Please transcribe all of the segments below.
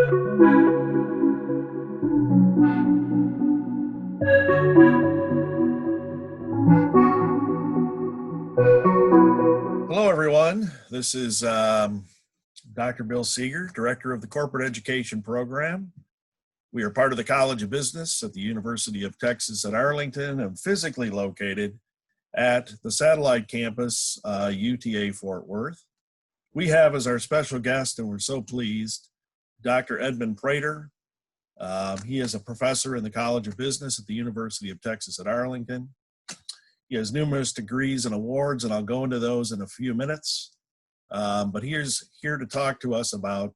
Hello, everyone. This is Dr. Bill Seeger, Director of the Corporate Education Program. We are part of the College of Business at the University of Texas at Arlington and physically located at the satellite campus, UTA Fort Worth. We have as our special guest, and we're so pleased, Dr. Edmund Prater. He is a professor in the College of Business at the University of Texas at Arlington. He has numerous degrees and awards, and I'll go into those in a few minutes. But he's here to talk to us about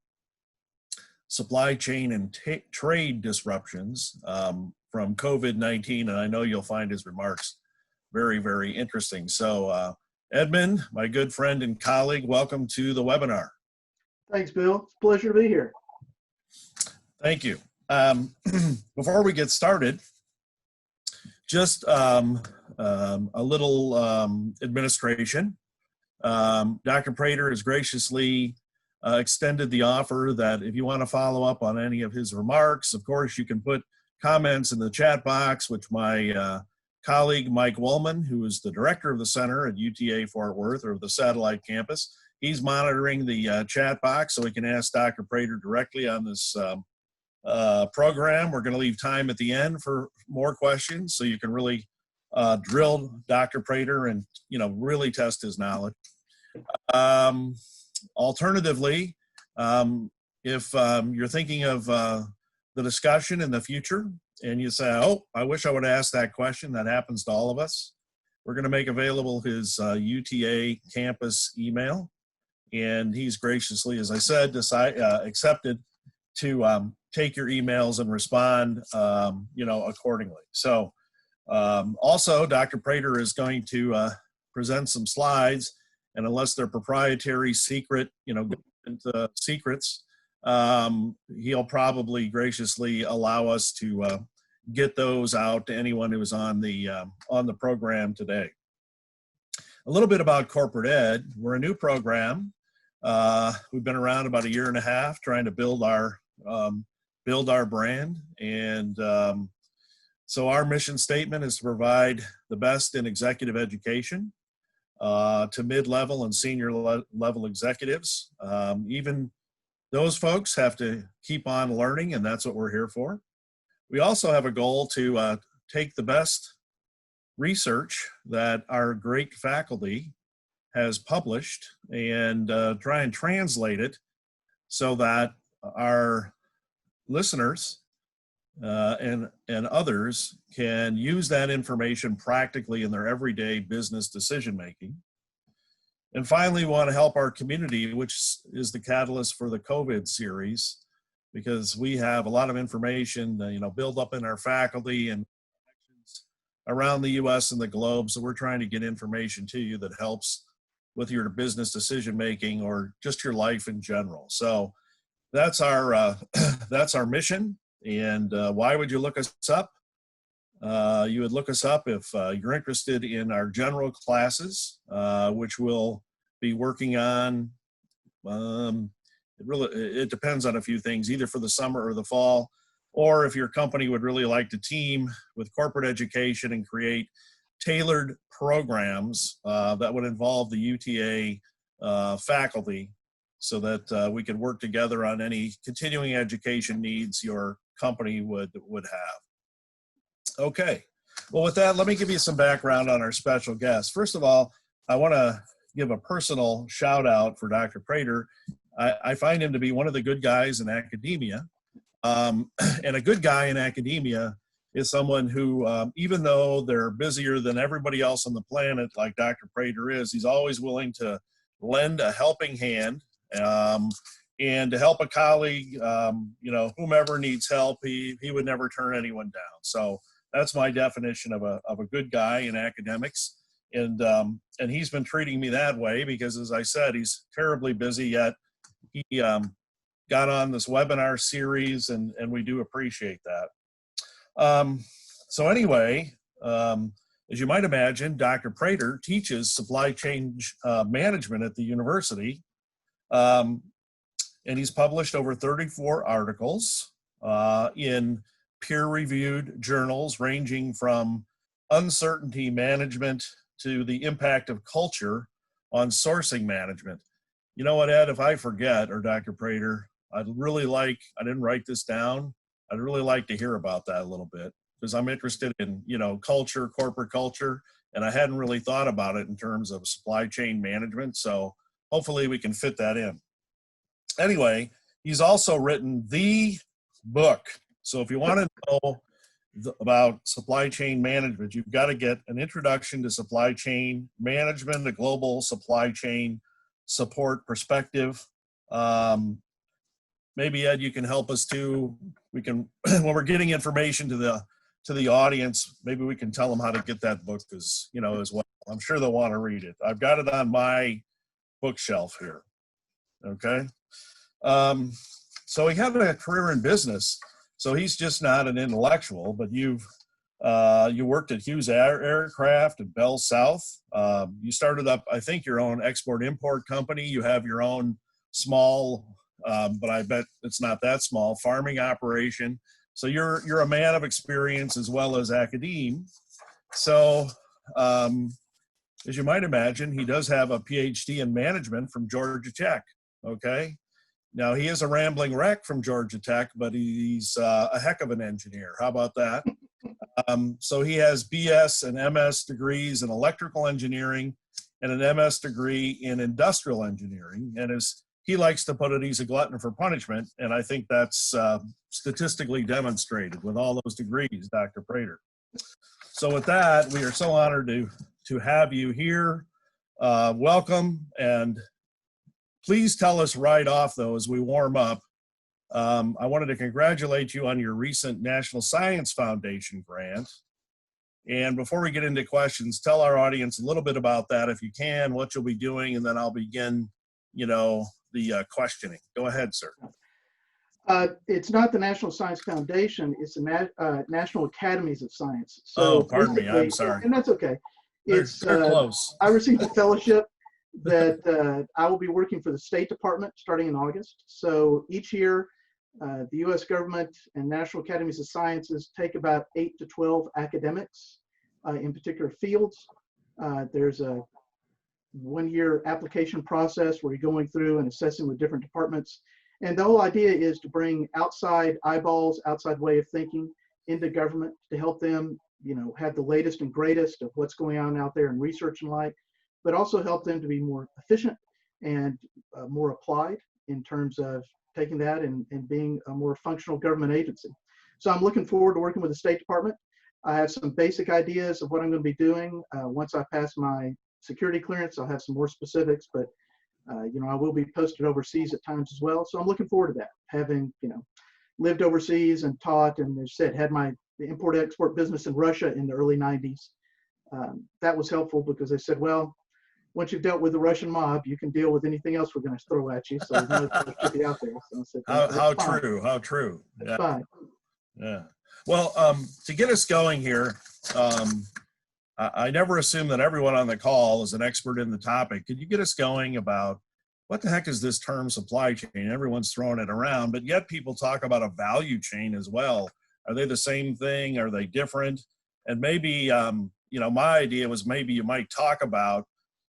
supply chain and trade disruptions from COVID-19, and I know you'll find his remarks very, very interesting. So Edmund, my good friend and colleague, welcome to the webinar. Thanks, Bill. It's a pleasure to be here. Thank you. Before we get started, just a little administration. Dr. Prater has graciously extended the offer that if you want to follow up on any of his remarks, of course, you can put comments in the chat box, which my colleague, Mike Woolman, who is the director of the center at UTA Fort Worth, or the satellite campus, he's monitoring the chat box so we can ask Dr. Prater directly on this program. We're going to leave time at the end for more questions so you can really drill Dr. Prater and, really test his knowledge. Alternatively, if you're thinking of the discussion in the future and you say, oh, I wish I would have asked that question, that happens to all of us, we're going to make available his UTA campus email. And he's graciously, as I said, accepted to take your emails and respond, accordingly. So also, Dr. Prater is going to present some slides, and unless they're proprietary, secret, into secrets, he'll probably graciously allow us to get those out to anyone who is on the program today. A little bit about corporate ed. We're a new program. We've been around about 1.5 years trying to build our brand, and so our mission statement is to provide the best in executive education to mid-level and senior level executives. Even those folks have to keep on learning, and that's what we're here for. We also have a goal to take the best research that our great faculty has published and try and translate it so that our listeners and others can use that information practically in their everyday business decision making. And finally, we want to help our community, which is the catalyst for the COVID series, because we have a lot of information, built up in our faculty and around the U.S. and the globe. So we're trying to get information to you that helps with your business decision making or just your life in general. So that's our mission. And why would you look us up? You would look us up if you're interested in our general classes, which we'll be working on. It depends on a few things, either for the summer or the fall, or if your company would really like to team with corporate education and create tailored programs that would involve the UTA faculty, so that we can work together on any continuing education needs your company would have. Okay, well, with that, let me give you some background on our special guest. First of all, I want to give a personal shout out for Dr. Prater. I find him to be one of the good guys in academia. And a good guy in academia is someone who, even though they're busier than everybody else on the planet, like Dr. Prater is, he's always willing to lend a helping hand and to help a colleague, whomever needs help, he would never turn anyone down. So that's my definition of a good guy in academics. And he's been treating me that way because, as I said, he's terribly busy, yet he got on this webinar series, and we do appreciate that. So anyway, as you might imagine, Dr. Prater teaches supply chain management at the university. and he's published over 34 articles in peer-reviewed journals ranging from uncertainty management to the impact of culture on sourcing management. You know what, Ed, if I forget, or Dr. Prater, I didn't write this down. I'd really like to hear about that a little bit because I'm interested in, culture, corporate culture, and I hadn't really thought about it in terms of supply chain management. So hopefully we can fit that in. Anyway, he's also written the book. So if you want to know about supply chain management, you've got to get an introduction to supply chain management, a global supply chain support perspective. Maybe Ed, you can help us too. We can, when we're getting information to the audience, maybe we can tell them how to get that book as well. I'm sure they'll want to read it. I've got it on my bookshelf here. Okay. So he had a career in business. So he's just not an intellectual, but you worked at Hughes Aircraft and Bell South. You started up, I think, your own export-import company. You have your own small, but I bet it's not that small, farming operation. So you're a man of experience as well as academe. So as you might imagine, he does have a PhD in management from Georgia Tech. Okay. Now, he is a rambling wreck from Georgia Tech, but he's a heck of an engineer. How about that? So he has BS and MS degrees in electrical engineering and an MS degree in industrial engineering. And as he likes to put it, he's a glutton for punishment. And I think that's statistically demonstrated with all those degrees, Dr. Prater. So with that, we are so honored to have you here. Welcome. And please tell us right off, though, as we warm up, I wanted to congratulate you on your recent National Science Foundation grant. And before we get into questions, tell our audience a little bit about that, if you can, what you'll be doing, and then I'll begin, the questioning. Go ahead, sir. It's not the National Science Foundation, it's the National Academies of Science. So pardon me, I'm sorry. And that's okay. They're close. I received a fellowship that I will be working for the State Department starting in August. So each year, the U.S. government and National Academies of Sciences take about 8 to 12 academics in particular fields. There's a one-year application process where you're going through and assessing with different departments. And the whole idea is to bring outside eyeballs, outside way of thinking into government to help them, have the latest and greatest of what's going on out there in research and like, but also help them to be more efficient and more applied in terms of taking that and being a more functional government agency. So I'm looking forward to working with the State Department. I have some basic ideas of what I'm going to be doing. Once I pass my security clearance, I'll have some more specifics, but I will be posted overseas at times as well. So I'm looking forward to that, having, lived overseas and taught, and as I said, had my import-export business in Russia in the early 90s. That was helpful because they said, well, once you've dealt with the Russian mob, you can deal with anything else we're going to throw at you. So there's no place to be out there. So I said, how true, how true. That's fine. Yeah. Well, to get us going here, I never assume that everyone on the call is an expert in the topic. Could you get us going about what the heck is this term supply chain? Everyone's throwing it around, but yet people talk about a value chain as well. Are they the same thing? Are they different? And maybe, my idea was maybe you might talk about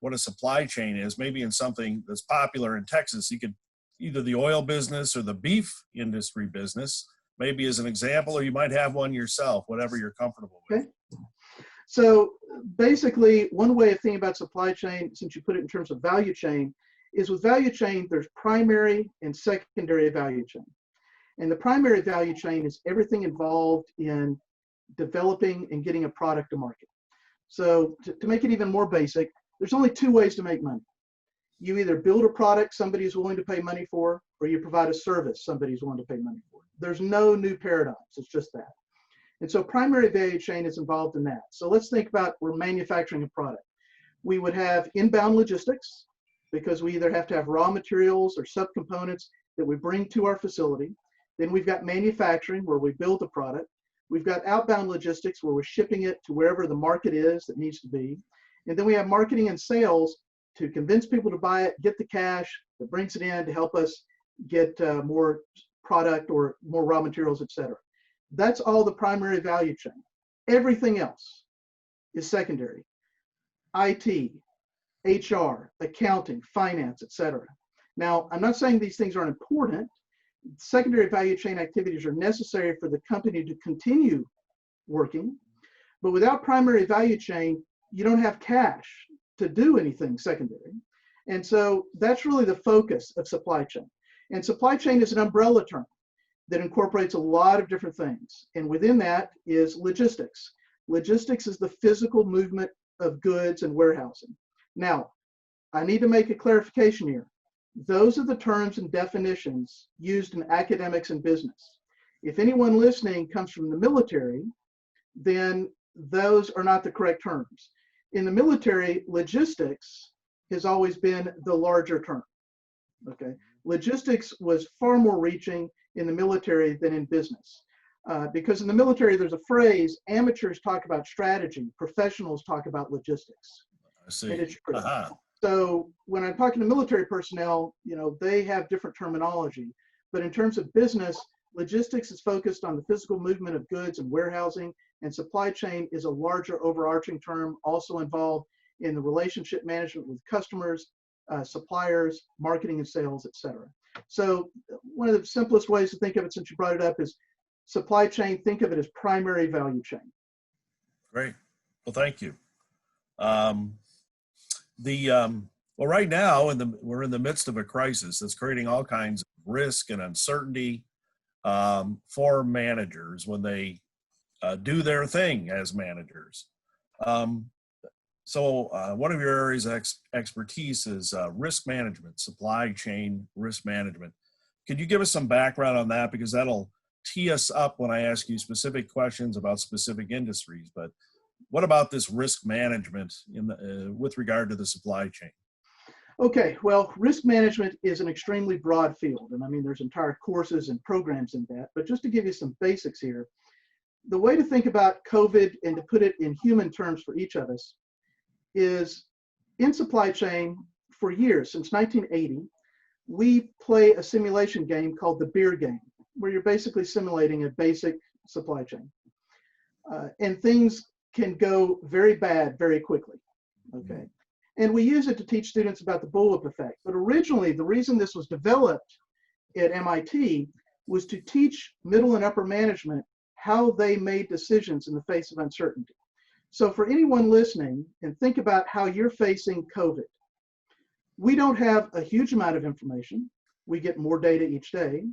what a supply chain is, maybe in something that's popular in Texas. You could either the oil business or the beef industry business, maybe as an example, or you might have one yourself, whatever you're comfortable with. Okay. So basically, one way of thinking about supply chain, since you put it in terms of value chain, is with value chain, there's primary and secondary value chain. And the primary value chain is everything involved in developing and getting a product to market. So to make it even more basic, there's only two ways to make money. You either build a product somebody's willing to pay money for, or you provide a service somebody's willing to pay money for. There's no new paradigms, it's just that. And so primary value chain is involved in that. So let's think about we're manufacturing a product. We would have inbound logistics because we either have to have raw materials or subcomponents that we bring to our facility. Then we've got manufacturing where we build the product. We've got outbound logistics where we're shipping it to wherever the market is that needs to be. And then we have marketing and sales to convince people to buy it, get the cash that brings it in to help us, get more product or more raw materials, etc. That's all the primary value chain. Everything else is secondary. IT, HR, accounting, finance, etc. Now, I'm not saying these things aren't important. Secondary value chain activities are necessary for the company to continue working, but without primary value chain, you don't have cash to do anything secondary. And so that's really the focus of supply chain. And supply chain is an umbrella term that incorporates a lot of different things. And within that is logistics. Logistics is the physical movement of goods and warehousing. Now, I need to make a clarification here. Those are the terms and definitions used in academics and business. If anyone listening comes from the military, then those are not the correct terms. In the military, logistics has always been the larger term. Okay, logistics was far more reaching in the military than in business. Because in the military, there's a phrase, amateurs talk about strategy, professionals talk about logistics. I see. And it's true. So when I'm talking to military personnel, they have different terminology. But in terms of business, logistics is focused on the physical movement of goods and warehousing, and supply chain is a larger overarching term, also involved in the relationship management with customers, suppliers, marketing and sales, etc. So one of the simplest ways to think of it, since you brought it up, is supply chain. Think of it as primary value chain. Great. Well, thank you. Well, right now, we're in the midst of a crisis that's creating all kinds of risk and uncertainty for managers when they do their thing as managers. So one of your areas of expertise is risk management, supply chain risk management. Could you give us some background on that? Because that'll tee us up when I ask you specific questions about specific industries. But what about this risk management with regard to the supply chain? Okay, well, risk management is an extremely broad field. And I mean, there's entire courses and programs in that. But just to give you some basics here, the way to think about COVID and to put it in human terms for each of us is in supply chain for years, since 1980, we play a simulation game called the beer game, where you're basically simulating a basic supply chain. And things can go very bad very quickly, okay? And we use it to teach students about the bullwhip effect. But originally, the reason this was developed at MIT was to teach middle and upper management how they made decisions in the face of uncertainty. So for anyone listening, and think about how you're facing COVID. We don't have a huge amount of information. We get more data each day,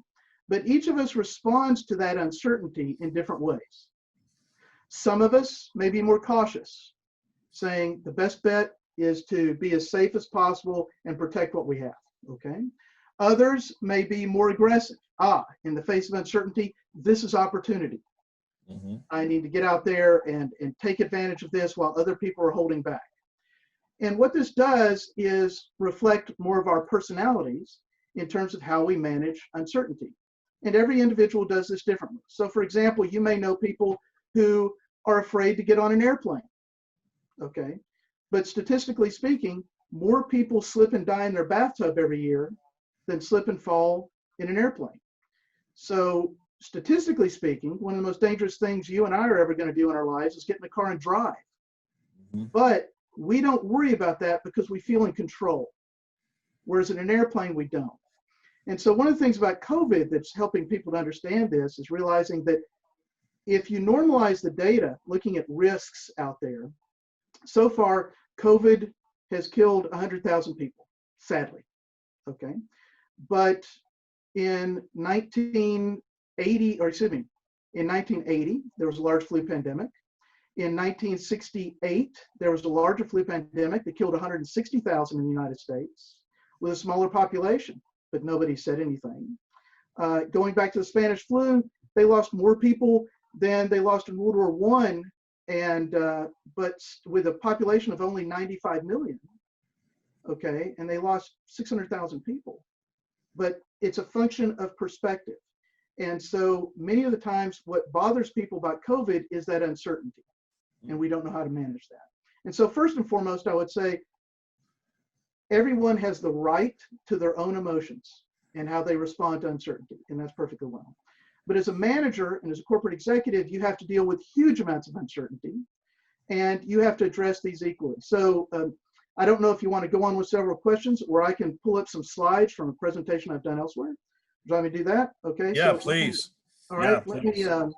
but each of us responds to that uncertainty in different ways. Some of us may be more cautious, saying the best bet is to be as safe as possible and protect what we have, okay? Others may be more aggressive. In the face of uncertainty, this is opportunity. I need to get out there and take advantage of this while other people are holding back. And what this does is reflect more of our personalities in terms of how we manage uncertainty. And every individual does this differently. So for example, you may know people who are afraid to get on an airplane, okay? But statistically speaking, more people slip and die in their bathtub every year than slip and fall in an airplane. So statistically speaking, one of the most dangerous things you and I are ever going to do in our lives is get in the car and drive. But we don't worry about that because we feel in control. Whereas in an airplane, we don't. And so one of the things about COVID that's helping people to understand this is realizing that if you normalize the data, looking at risks out there, so far, COVID has killed 100,000 people, sadly, okay? But in 1980, there was a large flu pandemic. In 1968, there was a larger flu pandemic that killed 160,000 in the United States with a smaller population, but nobody said anything. Going back to the Spanish flu, they lost more people than they lost in World War I, but with a population of only 95 million, okay? And they lost 600,000 people. But it's a function of perspective. And so many of the times what bothers people about COVID is that uncertainty, and we don't know how to manage that. And so first and foremost, I would say everyone has the right to their own emotions. and how they respond to uncertainty, and that's perfectly well. But as a manager and as a corporate executive, you have to deal with huge amounts of uncertainty, and you have to address these equally. So I don't know if you want to go on with several questions, or I can pull up some slides from a presentation I've done elsewhere. Would you like me to do that? Okay. Yeah, So please. all right. Yeah, Let please. me.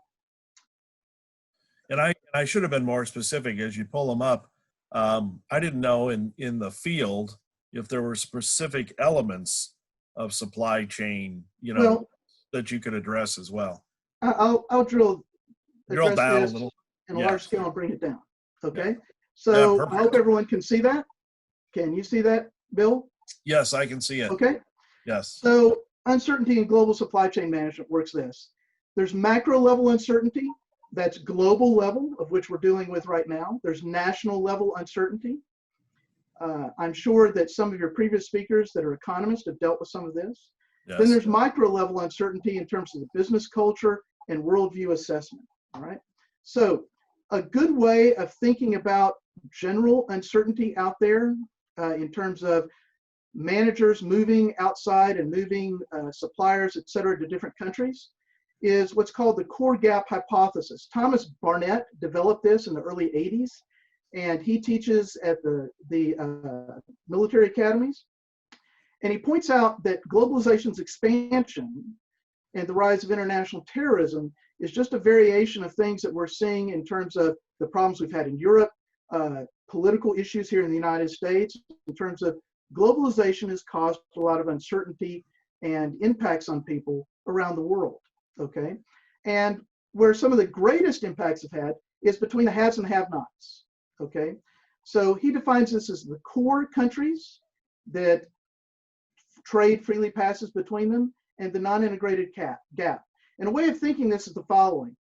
And I should have been more specific as you pull them up. I didn't know in the field if there were specific elements of supply chain, Well, that you could address as well. I'll Drill address down a this little. in a Yeah. large scale and bring it down. Okay. Yeah, So I hope perfect. everyone can see that. Can you see that, Bill? Yes, I can see it. Okay. Yes. So uncertainty in global supply chain management works this. There's macro level uncertainty. That's global level, of which we're dealing with right now. There's national level uncertainty. I'm sure that some of your previous speakers that are economists have dealt with some of this. Yes. Then there's micro level uncertainty in terms of the business culture and worldview assessment. All right. So a good way of thinking about general uncertainty out there in terms of managers moving outside and moving suppliers, et cetera, to different countries is what's called the core gap hypothesis. Thomas Barnett developed this in the early 80s, and he teaches at the military academies. And he points out that globalization's expansion and the rise of international terrorism is just a variation of things that we're seeing in terms of the problems we've had in Europe, political issues here in the United States, in terms of globalization has caused a lot of uncertainty and impacts on people around the world, okay? And where some of the greatest impacts have had is between the haves and have-nots, okay? So he defines this as the core countries that trade freely passes between them and the non-integrated gap. And a way of thinking this is the following.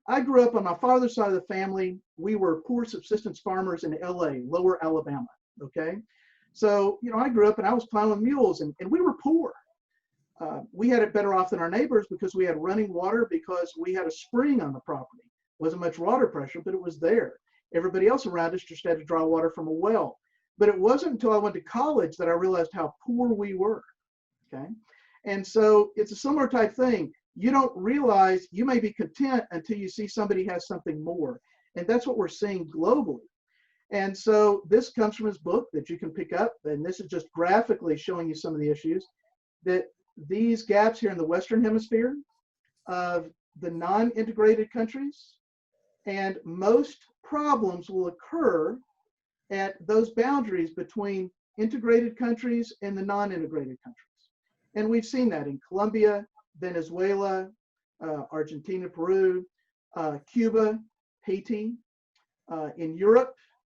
I grew up on my father's side of the family. We were poor subsistence farmers in LA, lower Alabama, okay? So, I grew up and I was plowing with mules and we were poor. We had it better off than our neighbors because we had running water because we had a spring on the property. Wasn't much water pressure, but it was there. Everybody else around us just had to draw water from a well. But it wasn't until I went to college that I realized how poor we were, okay? And so it's a similar type thing. You don't realize you may be content until you see somebody has something more. And that's what we're seeing globally. And so this comes from his book that you can pick up. And this is just graphically showing you some of the issues that these gaps here in the Western Hemisphere of the non-integrated countries, and most problems will occur at those boundaries between integrated countries and the non-integrated countries. And we've seen that in Colombia, Venezuela, Argentina, Peru, Cuba, Haiti, in Europe,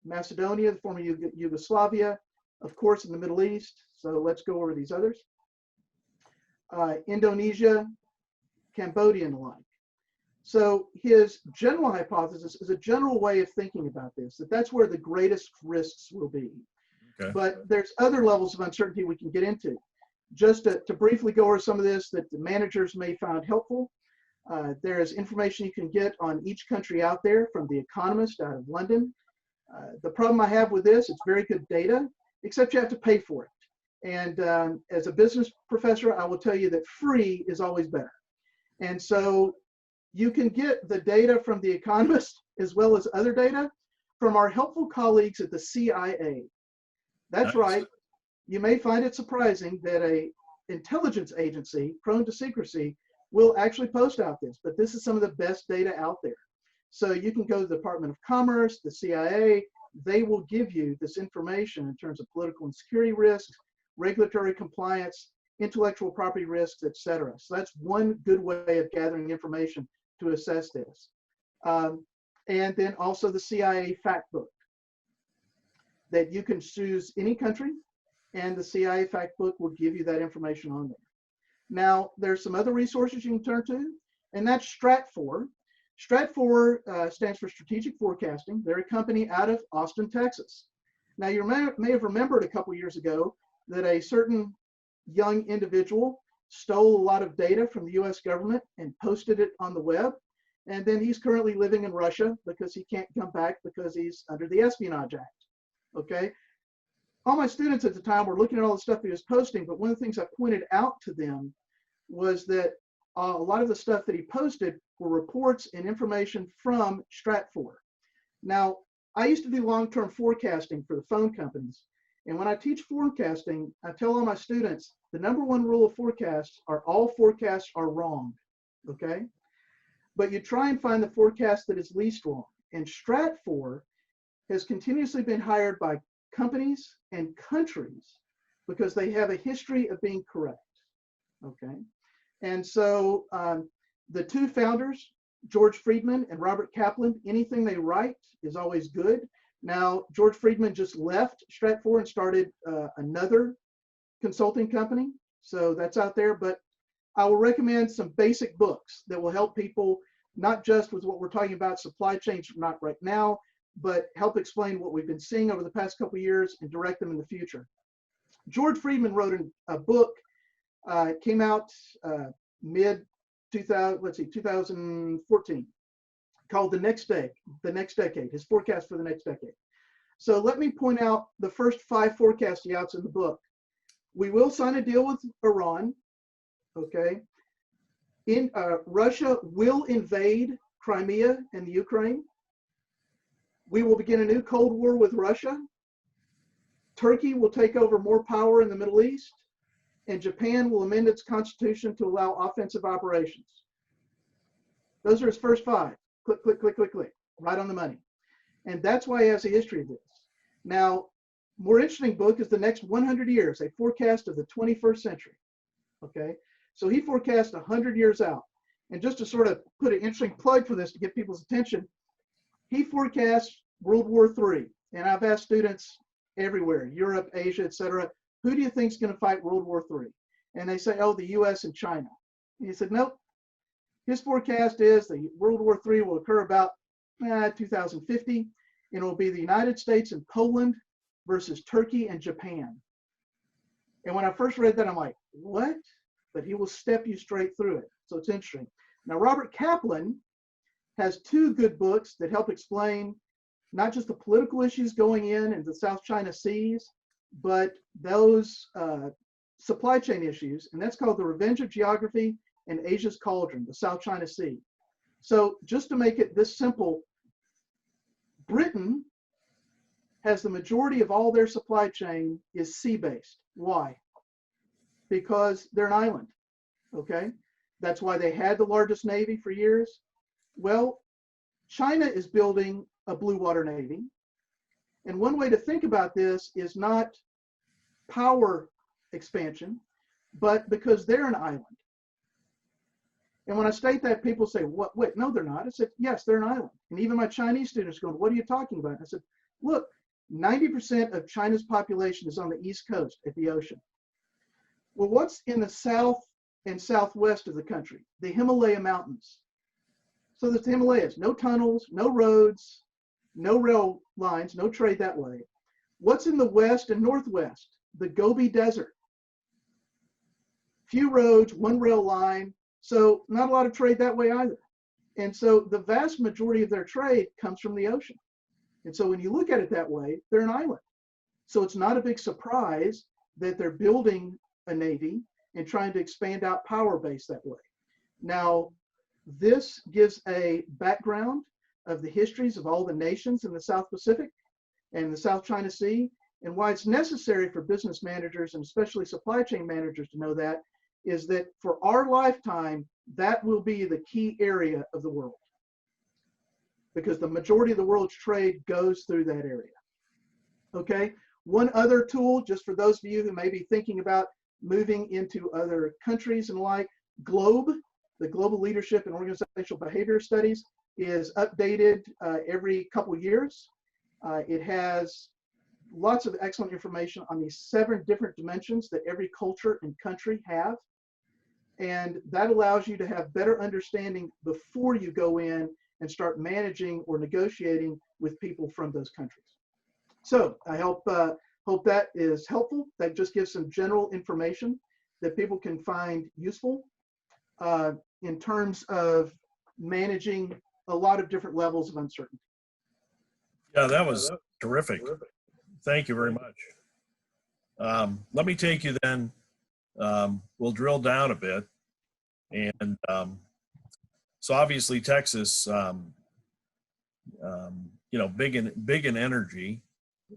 Macedonia, the former Yugoslavia, of course, in the Middle East. So let's go over these others. Indonesia, Cambodia, and the like. So his general hypothesis is a general way of thinking about this, that's where the greatest risks will be. Okay. But there's other levels of uncertainty we can get into. Just to briefly go over some of this that the managers may find helpful, there is information you can get on each country out there from The Economist out of London. The problem I have with this, it's very good data, except you have to pay for it. And as a business professor, I will tell you that free is always better. And so you can get the data from The Economist as well as other data from our helpful colleagues at the CIA. That's right. You may find it surprising that an intelligence agency prone to secrecy will actually post out this, but this is some of the best data out there. So you can go to the Department of Commerce, the CIA, they will give you this information in terms of political and security risks, regulatory compliance, intellectual property risks, et cetera. So that's one good way of gathering information to assess this. And then also the CIA fact book that you can choose any country and the CIA fact book will give you that information on there. Now, there's some other resources you can turn to, and that's Stratfor. Stratfor stands for Strategic Forecasting. They're a company out of Austin, Texas. Now, you may have remembered a couple years ago that a certain young individual stole a lot of data from the US government and posted it on the web. And then he's currently living in Russia because he can't come back because he's under the Espionage Act. Okay. all my students at the time were looking at all the stuff he was posting, but one of the things I pointed out to them was that a lot of the stuff that he posted were reports and information from Stratfor. Now, I used to do long-term forecasting for the phone companies. And when I teach forecasting, I tell all my students, the number one rule of forecasts are all forecasts are wrong, okay? But you try and find the forecast that is least wrong. And Stratfor has continuously been hired by companies and countries because they have a history of being correct, okay? And so the two founders, George Friedman and Robert Kaplan, anything they write is always good. Now, George Friedman just left Stratfor and started another consulting company. So that's out there, but I will recommend some basic books that will help people, not just with what we're talking about, supply chains, not right now, but help explain what we've been seeing over the past couple of years and direct them in the future. George Friedman wrote a book, came out mid 2014, called The Next Decade, his forecast for the next decade. So let me point out the first 5 forecast outs in the book. We will sign a deal with Iran, okay? Russia will invade Crimea and the Ukraine. We will begin a new Cold War with Russia. Turkey will take over more power in the Middle East, and Japan will amend its constitution to allow offensive operations. Those are his first 5. Click, click, click, click, click, right on the money. And that's why he has a history of this. Now, more interesting book is The Next 100 Years, a forecast of the 21st century, okay? So he forecast 100 years out. And just to sort of put an interesting plug for this to get people's attention, he forecasts World War III. And I've asked students everywhere, Europe, Asia, etc., who do you think is going to fight World War III? And they say, oh, the US and China. And he said, nope. His forecast is that World War III will occur about 2050, and it will be the United States and Poland versus Turkey and Japan. And when I first read that, I'm like, what? But he will step you straight through it. So it's interesting. Now, Robert Kaplan has 2 good books that help explain not just the political issues going in the South China Seas, but those supply chain issues. And that's called The Revenge of Geography and Asia's Cauldron, the South China Sea. So just to make it this simple, Britain has the majority of all their supply chain is sea-based. Why? Because they're an island, okay? That's why they had the largest navy for years. Well, China is building a blue water navy. And one way to think about this is not power expansion, but because they're an island. And when I state that, people say, what? Wait, no, they're not. I said, yes, they're an island. And even my Chinese students going, what are you talking about? I said, look, 90% of China's population is on the East Coast at the ocean. Well, what's in the south and southwest of the country? The Himalaya Mountains. So there's the Himalayas, no tunnels, no roads, no rail lines, no trade that way. What's in the west and northwest? The Gobi Desert. Few roads, 1 rail line, so not a lot of trade that way either. And so the vast majority of their trade comes from the ocean. And so when you look at it that way, they're an island. So it's not a big surprise that they're building a navy and trying to expand out power base that way. Now, this gives a background of the histories of all the nations in the South Pacific and the South China Sea, and why it's necessary for business managers and especially supply chain managers to know that is that for our lifetime, that will be the key area of the world, because the majority of the world's trade goes through that area. Okay, one other tool, just for those of you who may be thinking about moving into other countries and like, GLOBE, the Global Leadership and Organizational Behavior Studies, is updated every couple years. It has lots of excellent information on these 7 different dimensions that every culture and country have. And that allows you to have better understanding before you go in and start managing or negotiating with people from those countries. So I hope that is helpful. That just gives some general information that people can find useful in terms of managing a lot of different levels of uncertainty. Yeah, that was terrific. Thank you very much. Let me take you then. We'll drill down a bit. And so obviously Texas, big in energy,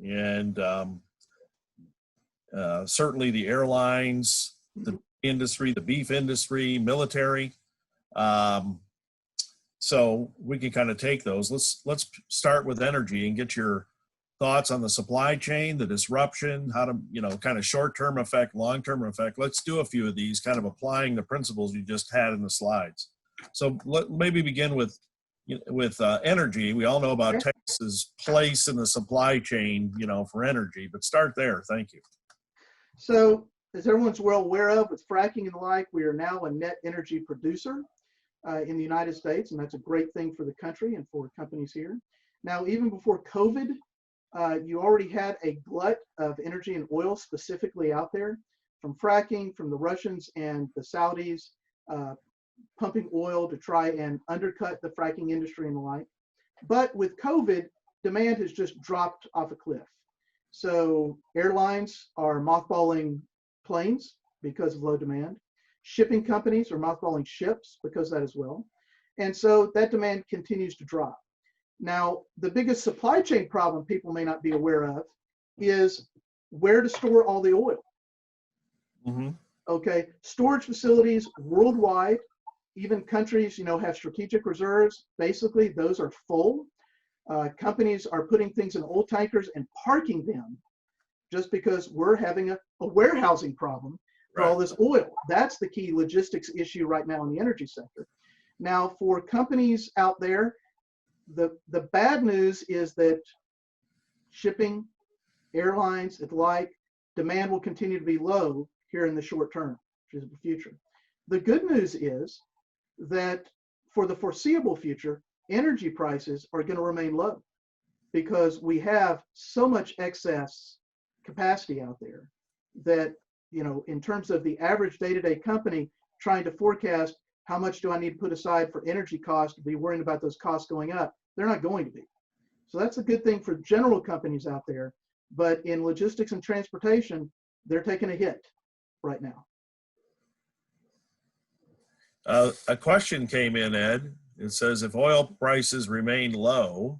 and certainly the airlines, the industry, the beef industry, military. So we can kind of take those. Let's start with energy and get your thoughts on the supply chain, the disruption, how to, kind of short-term effect, long-term effect. Let's do a few of these, kind of applying the principles you just had in the slides. So maybe begin with energy. We all know about Texas's place in the supply chain, for energy, but start there. Thank you. So as everyone's well aware of, with fracking and the like, we are now a net energy producer in the United States, and that's a great thing for the country and for companies here. Now, even before COVID, you already had a glut of energy and oil specifically out there from fracking, from the Russians and the Saudis pumping oil to try and undercut the fracking industry and the like. But with COVID, demand has just dropped off a cliff. So airlines are mothballing planes because of low demand. Shipping companies are mothballing ships because of that as well. And so that demand continues to drop. Now, the biggest supply chain problem people may not be aware of is where to store all the oil. Mm-hmm. Okay, storage facilities worldwide, even countries, have strategic reserves. Basically, those are full. Companies are putting things in oil tankers and parking them just because we're having a warehousing problem for all this oil. That's the key logistics issue right now in the energy sector. Now, for companies out there, the bad news is that shipping, airlines, and the like, demand will continue to be low here in the short term, which is the future. The good news is that for the foreseeable future, energy prices are going to remain low because we have so much excess capacity out there that, in terms of the average day-to-day company trying to forecast how much do I need to put aside for energy costs to be worrying about those costs going up, they're not going to be. So that's a good thing for general companies out there. But in logistics and transportation, they're taking a hit right now. A question came in, Ed. It says, if oil prices remain low,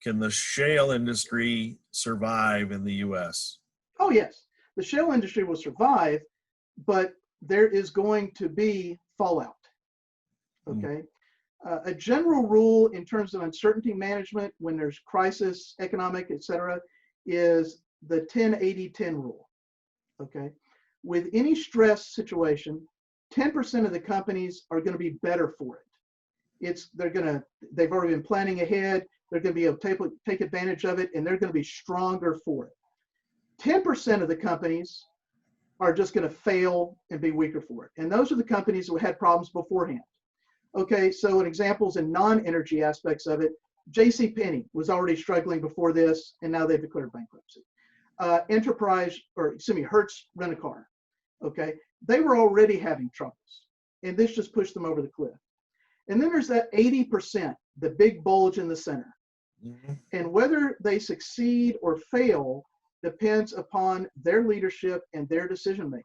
can the shale industry survive in the U.S.? Oh, yes. The shale industry will survive, but there is going to be fallout. Okay. A general rule in terms of uncertainty management when there's crisis, economic, et cetera, is the 10-80-10 rule. Okay. With any stress situation, 10% of the companies are going to be better for it. They've already been planning ahead. They're going to be able to take advantage of it, and they're going to be stronger for it. 10% of the companies are just going to fail and be weaker for it. And those are the companies who had problems beforehand. Okay, so in examples in non-energy aspects of it, JCPenney was already struggling before this, and now they've declared bankruptcy. Hertz Rent-A-Car, okay, they were already having troubles, and this just pushed them over the cliff. And then there's that 80%, the big bulge in the center. Mm-hmm. And whether they succeed or fail depends upon their leadership and their decision making.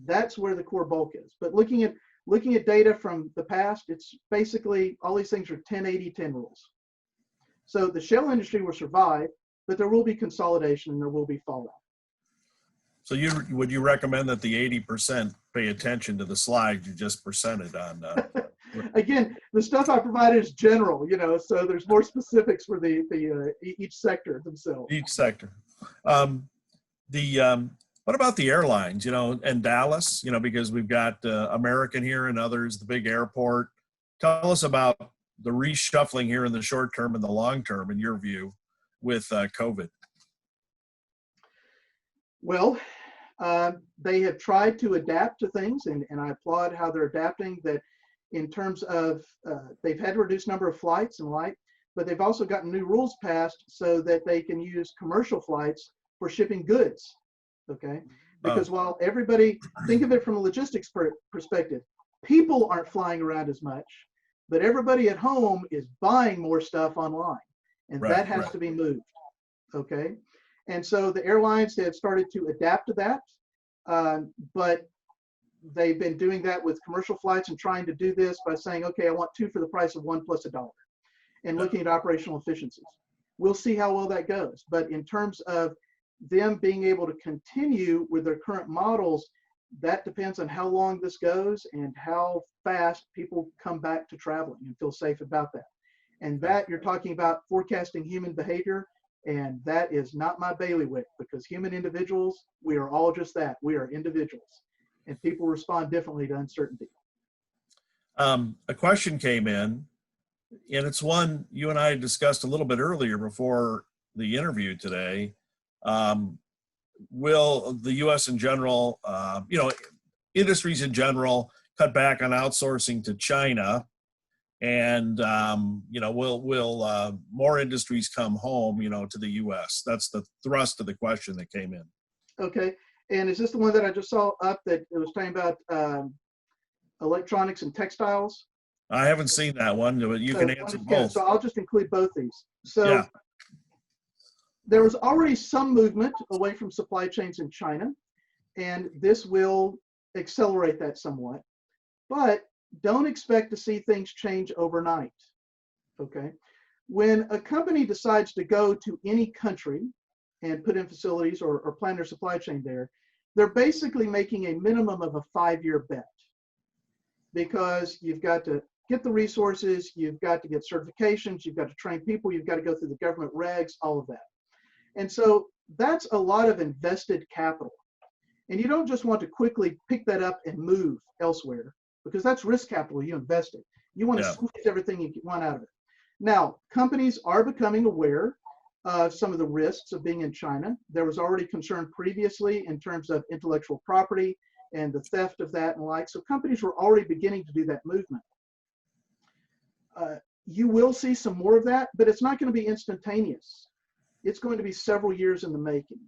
That's where the core bulk is. But looking at data from the past, it's basically all these things are 10-80-10 rules. So the shale industry will survive, but there will be consolidation and there will be fallout. So would you recommend that the 80% pay attention to the slide you just presented on? Again, the stuff I provided is general, so there's more specifics for each sector themselves. Each sector. What about the airlines, and Dallas, because we've got American here and others, the big airport. Tell us about the reshuffling here in the short term and the long term, in your view, with COVID. Well, they have tried to adapt to things, and I applaud how they're adapting. That in terms of they've had to reduce number of flights and like, but they've also gotten new rules passed so that they can use commercial flights for shipping goods. Okay, because while everybody think of it from a logistics perspective, people aren't flying around as much, but everybody at home is buying more stuff online, and that has to be moved. Okay, And so the airlines have started to adapt to that, but they've been doing that with commercial flights and trying to do this by saying, okay, I want two for the price of one plus $1, and looking at operational efficiencies. We'll see how well that goes. But in terms of them being able to continue with their current models, that depends on how long this goes and how fast people come back to traveling and feel safe about that. And that you're talking about forecasting human behavior, and that is not my bailiwick, because human individuals, we are all just that. We are individuals, and people respond differently to uncertainty. A question came in, and it's one you and I discussed a little bit earlier before the interview today. Will the U.S. in general, industries in general, cut back on outsourcing to China? And, will more industries come home, to the U.S.? That's the thrust of the question that came in. Okay. And is this the one that I just saw up that it was talking about electronics and textiles? I haven't seen that one, but you can answer both. So I'll just include both these. So yeah. There was already some movement away from supply chains in China, and this will accelerate that somewhat. But don't expect to see things change overnight, okay? When a company decides to go to any country and put in facilities or plan their supply chain there, they're basically making a minimum of a 5-year bet, because you've got to get the resources, you've got to get certifications, you've got to train people, you've got to go through the government regs, all of that. And so that's a lot of invested capital. And you don't just want to quickly pick that up and move elsewhere, because that's risk capital you invested. You want to squeeze everything you want out of it. Now, companies are becoming aware of some of the risks of being in China. There was already concern previously in terms of intellectual property and the theft of that and the like. So companies were already beginning to do that movement. You will see some more of that, but it's not going to be instantaneous. It's going to be several years in the making,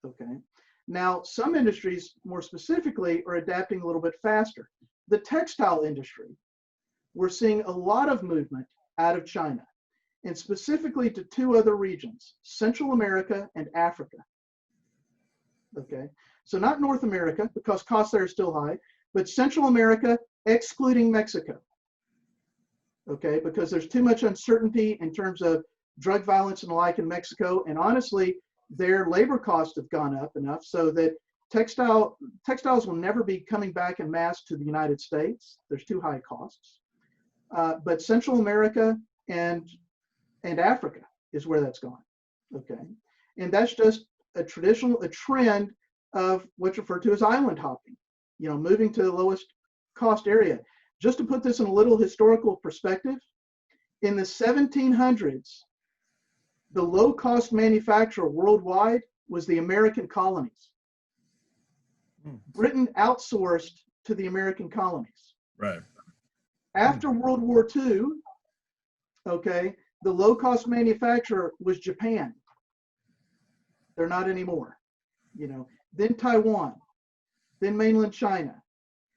okay? Now, some industries, more specifically, are adapting a little bit faster. The textile industry, we're seeing a lot of movement out of China, and specifically to two other regions, Central America and Africa, okay? So not North America, because costs there are still high, but Central America, excluding Mexico, okay? Because there's too much uncertainty in terms of drug violence and the like in Mexico, and honestly, their labor costs have gone up enough so that textiles will never be coming back en masse to the United States. There's too high costs. But Central America and Africa is where that's going, okay? And that's just a trend of what's referred to as island hopping, moving to the lowest cost area. Just to put this in a little historical perspective, in the 1700s, the low-cost manufacturer worldwide was the American colonies. Britain outsourced to the American colonies. Right. After World War II, okay, the low-cost manufacturer was Japan. They're not anymore. Then Taiwan, then mainland China.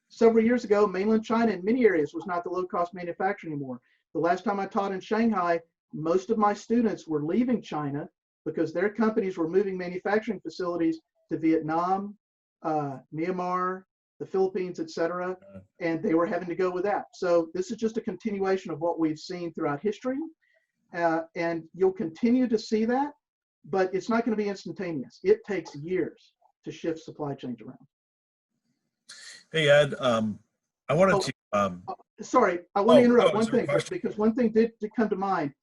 Several years ago, mainland China in many areas was not the low-cost manufacturer anymore. The last time I taught in Shanghai, most of my students were leaving China because their companies were moving manufacturing facilities to Vietnam, Myanmar, the Philippines, etc., and they were having to go with that. So this is just a continuation of what we've seen throughout history, and you'll continue to see that, but it's not going to be instantaneous. It takes years to shift supply chains around. Hey, Ed, I wanted to... sorry, I want to interrupt one thing, because one thing did come to mind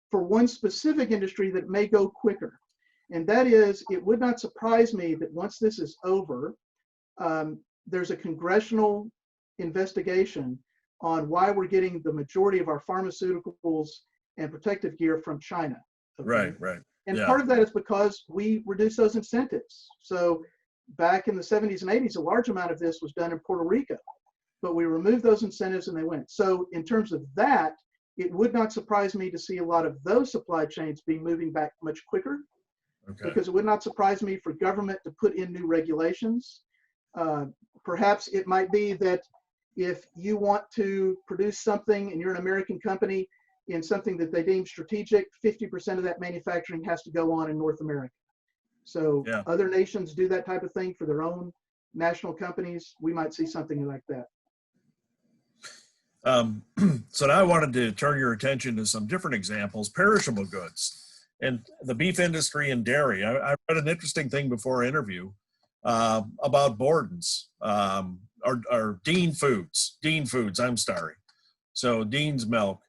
for one specific industry that may go quicker. And that is, it would not surprise me that once this is over, there's a congressional investigation on why we're getting the majority of our pharmaceuticals and protective gear from China. Okay? Right. And part of that is because we reduce those incentives. So back in the 70s and 80s, a large amount of this was done in Puerto Rico, but we removed those incentives and they went. So in terms of that, it would not surprise me to see a lot of those supply chains be moving back much quicker, because it would not surprise me for government to put in new regulations. Perhaps it might be that if you want to produce something and you're an American company in something that they deem strategic, 50% of that manufacturing has to go on in North America. So Yeah. other nations do that type of thing for their own national companies. We might see something like that. So now I wanted to turn your attention to some different examples, perishable goods and the beef industry and dairy. I read an interesting thing before our interview about Borden's or Dean Foods, I'm sorry. So Dean's milk.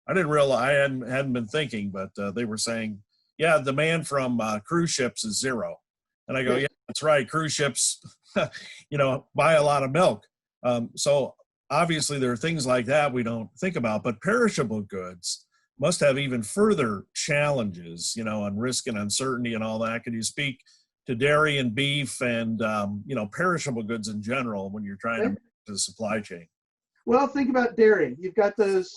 I didn't realize, I hadn't been thinking, but they were saying, yeah, demand from cruise ships is zero. And I go, yeah, that's right. Cruise ships, buy a lot of milk. So obviously there are things like that we don't think about, but perishable goods must have even further challenges, on risk and uncertainty and all that. Could you speak to dairy and beef and, perishable goods in general when you're trying to manage the supply chain? Well, think about dairy. You've got those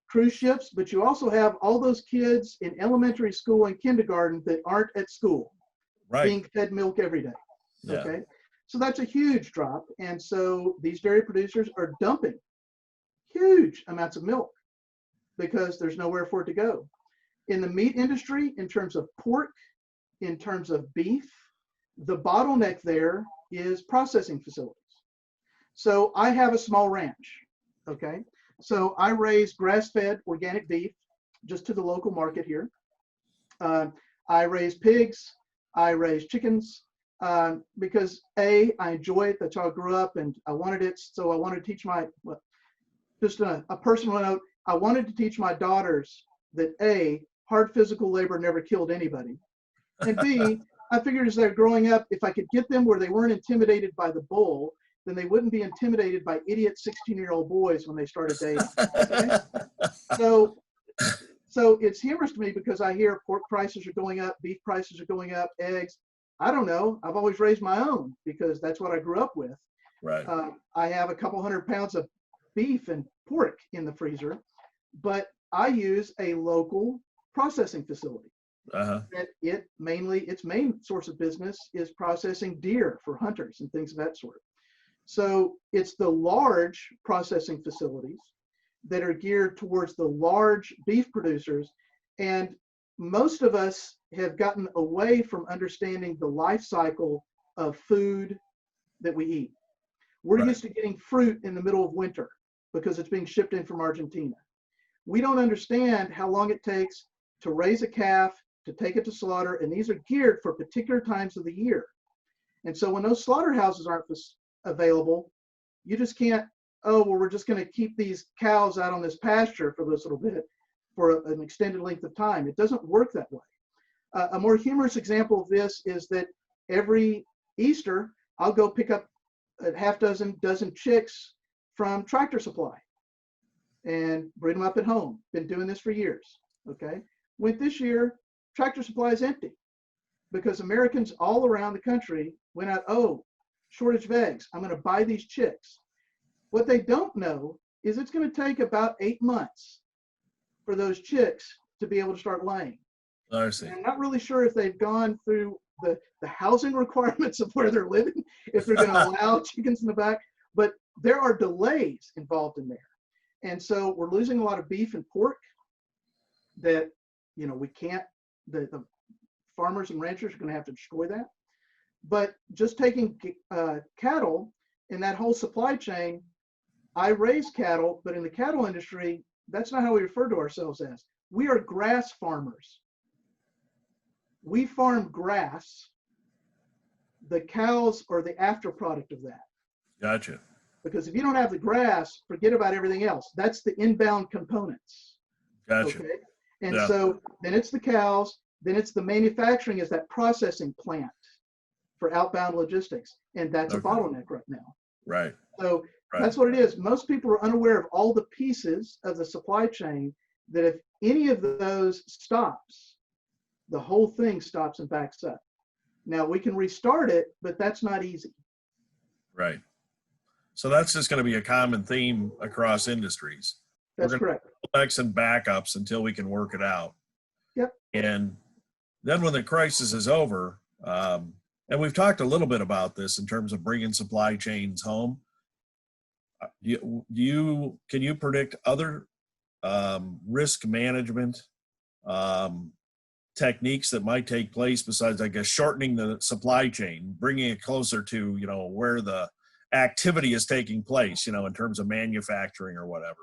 cruise ships, but you also have all those kids in elementary school and kindergarten that aren't at school, Right. being fed milk every day. Yeah. Okay. So that's a huge drop. And so these dairy producers are dumping huge amounts of milk because there's nowhere for it to go. In the meat industry, in terms of pork, in terms of beef, the bottleneck there is processing facilities. So I have a small ranch, okay? So I raise grass-fed organic beef just to the local market here. I raise pigs, I raise chickens, because I enjoy it. That's how I grew up and I wanted it. So I wanted to teach just a personal note, I wanted to teach my daughters that hard physical labor never killed anybody. And B, I figured as they're growing up, if I could get them where they weren't intimidated by the bull, then they wouldn't be intimidated by idiot 16-year-old boys when they started dating. Okay? So it's humorous to me because I hear pork prices are going up, beef prices are going up, eggs. I don't know. I've always raised my own because that's what I grew up with. Right. I have a couple hundred pounds of beef and pork in the freezer, but I use a local processing facility. That its main source of business is processing deer for hunters and things of that sort. So it's the large processing facilities that are geared towards the large beef producers. And most of us have gotten away from understanding the life cycle of food that we eat. We're Right. used to getting fruit in the middle of winter because it's being shipped in from Argentina. We don't understand how long it takes to raise a calf, to take it to slaughter, and these are geared for particular times of the year. And so when those slaughterhouses aren't available, you just can't, we're just going to keep these cows out on this pasture for this little bit for an extended length of time. It doesn't work that way. A more humorous example of this is that every Easter, I'll go pick up a half dozen chicks from Tractor Supply and bring them up at home. Been doing this for years, okay? Went this year, Tractor Supply is empty because Americans all around the country went out, shortage of eggs. I'm going to buy these chicks. What they don't know is it's going to take about 8 months for those chicks to be able to start laying. I see. And I'm not really sure if they've gone through the housing requirements of where they're living, if they're going to allow chickens in the back, but there are delays involved in there. And so we're losing a lot of beef and pork that, we can't, the farmers and ranchers are going to have to destroy that. But just taking cattle in that whole supply chain, I raise cattle, but in the cattle industry, that's not how we refer to ourselves as. We are grass farmers. We farm grass. The cows are the after product of that. Gotcha. Because if you don't have the grass, forget about everything else. That's the inbound components. Gotcha. Okay? And so then it's the cows, then it's the manufacturing is that processing plant for outbound logistics. And that's a bottleneck right now. Right. So that's what it is. Most people are unaware of all the pieces of the supply chain that if any of those stops, the whole thing stops and backs up. Now we can restart it, but that's not easy. Right. So that's just going to be a common theme across industries. That's correct. Flex and backups until we can work it out. Yep. And then when the crisis is over, and we've talked a little bit about this in terms of bringing supply chains home. Can you predict other risk management techniques that might take place besides, I guess, shortening the supply chain, bringing it closer to, where the activity is taking place, in terms of manufacturing or whatever?